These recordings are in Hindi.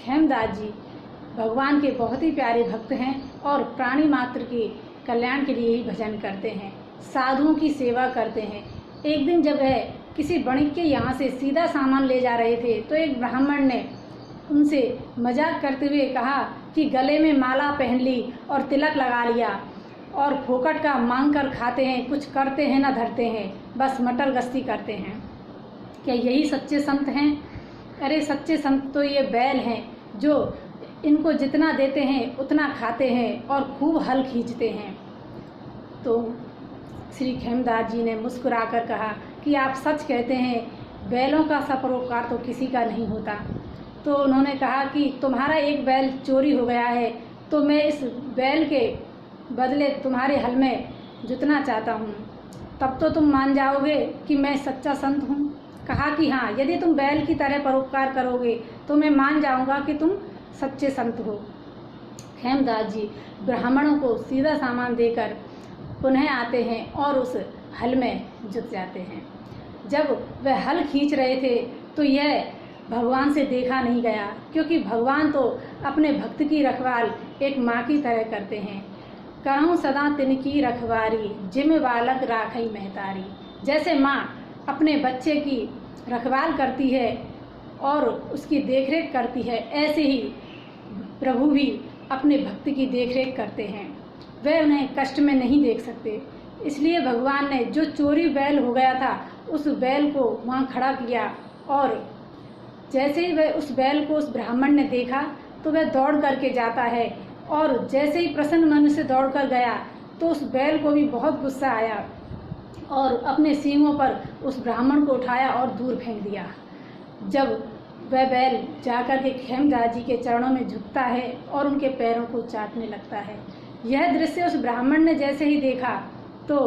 खेमदास जी भगवान के बहुत ही प्यारे भक्त हैं और प्राणी मात्र के कल्याण के लिए ही भजन करते हैं, साधुओं की सेवा करते हैं। एक दिन जब वह किसी वणिक के यहाँ से सीधा सामान ले जा रहे थे तो एक ब्राह्मण ने उनसे मजाक करते हुए कहा कि गले में माला पहन ली और तिलक लगा लिया और फोकट का मांग कर खाते हैं, कुछ करते हैं ना धरते हैं, बस मटर गश्ती करते हैं। क्या यही सच्चे संत हैं? अरे सच्चे संत तो ये बैल हैं जो इनको जितना देते हैं उतना खाते हैं और खूब हल खींचते हैं। तो श्री खेमदास जी ने मुस्कुराकर कहा कि आप सच कहते हैं, बैलों का सा परोपकार तो किसी का नहीं होता। तो उन्होंने कहा कि तुम्हारा एक बैल चोरी हो गया है तो मैं इस बैल के बदले तुम्हारे हल में जुतना चाहता हूँ, तब तो तुम मान जाओगे कि मैं सच्चा संत हूँ। कहा कि हाँ, यदि तुम बैल की तरह परोपकार करोगे तो मैं मान जाऊँगा कि तुम सच्चे संत हो। खेमदास जी ब्राह्मणों को सीधा सामान देकर पुनः आते हैं और उस हल में जुट जाते हैं। जब वह हल खींच रहे थे तो यह भगवान से देखा नहीं गया, क्योंकि भगवान तो अपने भक्त की रखवाल एक माँ की तरह करते हैं। करहूँ सदा तिनकी रखवारी, जिम बालक राखई महतारी। जैसे माँ अपने बच्चे की रखवाल करती है और उसकी देखरेख करती है, ऐसे ही प्रभु भी अपने भक्त की देखरेख करते हैं। वे उन्हें कष्ट में नहीं देख सकते, इसलिए भगवान ने जो चोरी बैल हो गया था उस बैल को वहाँ खड़ा किया और जैसे ही वह उस बैल को उस ब्राह्मण ने देखा तो वह दौड़ करके जाता है और जैसे ही प्रसन्न मन से दौड़ कर गया तो उस बैल को भी बहुत गुस्सा आया और अपने सींगों पर उस ब्राह्मण को उठाया और दूर फेंक दिया। जब वह बैल जाकर के खेमदास जी के चरणों में झुकता है और उनके पैरों को चाटने लगता है। यह दृश्य उस ब्राह्मण ने जैसे ही देखा तो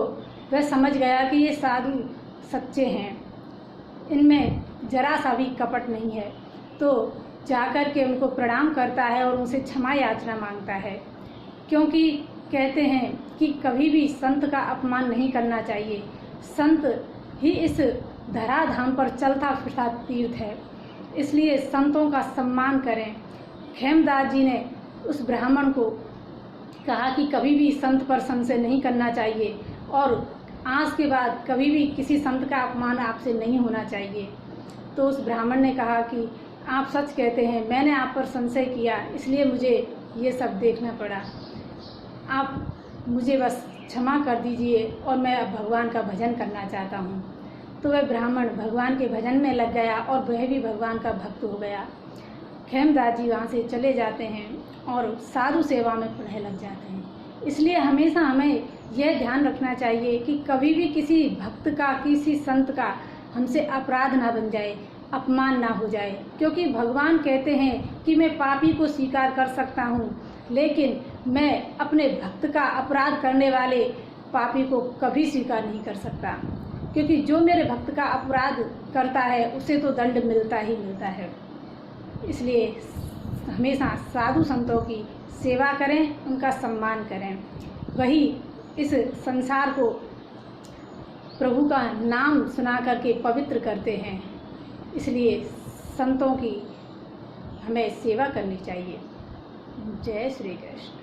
वह समझ गया कि ये साधु सच्चे हैं, इनमें जरा सा भी कपट नहीं है। तो जाकर के उनको प्रणाम करता है और उनसे क्षमा याचना मांगता है, क्योंकि कहते हैं कि कभी भी संत का अपमान नहीं करना चाहिए। संत ही इस धराधाम पर चलता फिरता तीर्थ है, इसलिए संतों का सम्मान करें। खेमदास जी ने उस ब्राह्मण को कहा कि कभी भी संत पर संशय नहीं करना चाहिए और आज के बाद कभी भी किसी संत का अपमान आपसे नहीं होना चाहिए। तो उस ब्राह्मण ने कहा कि आप सच कहते हैं, मैंने आप पर संशय किया, इसलिए मुझे ये सब देखना पड़ा। आप मुझे बस क्षमा कर दीजिए और मैं अब भगवान का भजन करना चाहता हूँ। तो वह ब्राह्मण भगवान के भजन में लग गया और वह भी भगवान का भक्त हो गया। खेमदास जी वहाँ से चले जाते हैं और साधु सेवा में पुनः लग जाते हैं। इसलिए हमेशा हमें यह ध्यान रखना चाहिए कि कभी भी किसी भक्त का, किसी संत का हमसे अपराध ना बन जाए, अपमान ना हो जाए, क्योंकि भगवान कहते हैं कि मैं पापी को स्वीकार कर सकता हूँ, लेकिन मैं अपने भक्त का अपराध करने वाले पापी को कभी स्वीकार नहीं कर सकता, क्योंकि जो मेरे भक्त का अपराध करता है उसे तो दंड मिलता ही मिलता है। इसलिए हमेशा साधु संतों की सेवा करें, उनका सम्मान करें, वही इस संसार को प्रभु का नाम सुना करके पवित्र करते हैं। इसलिए संतों की हमें सेवा करनी चाहिए। जय श्री कृष्ण।